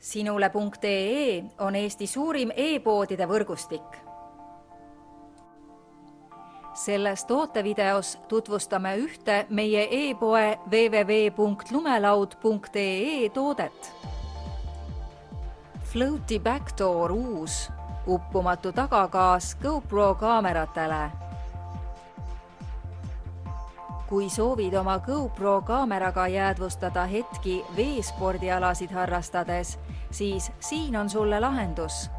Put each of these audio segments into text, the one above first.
Sinule.ee on Eesti suurim e-poodide võrgustik. Selles tootevideos tutvustame ühte meie e-poe www.lumelaud.ee toodet. Floaty Backdoor uus, uppumatu tagagaas GoPro kaameratele. Kui soovid oma GoPro kaameraga jäädvustada hetki veespordialasid harrastades, siis siin on sulle lahendus.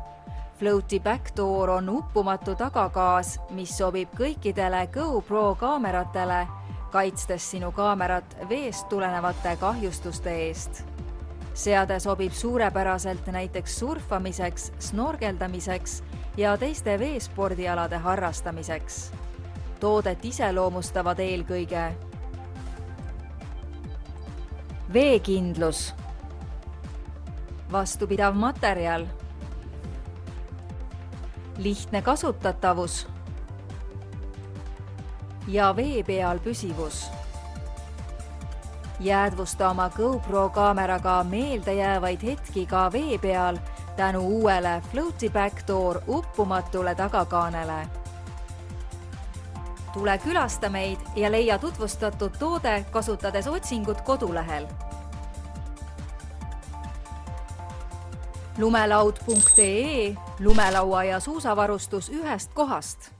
Floaty Backdoor on uppumatu tagagaas, mis sobib kõikidele GoPro kaameratele, kaitstes sinu kaamerat veest tulenevate kahjustuste eest. Seade sobib suurepäraselt näiteks surfamiseks, snorgeldamiseks ja teiste veespordialade harrastamiseks. Toodet iseloomustavad eelkõige veekindlus, vastupidav materjal, lihtne kasutatavus ja vee peal püsivus. Jäädvusta oma GoPro kaameraga meeldejäävaid hetki ka vee peal tänu uuele Floaty Backdoor uppumatule tagakaanele. Tule külasta meid ja leia tutvustatud toode kasutades otsingut kodulehel. Lumelaud.ee, lumelaua ja suusavarustus ühest kohast.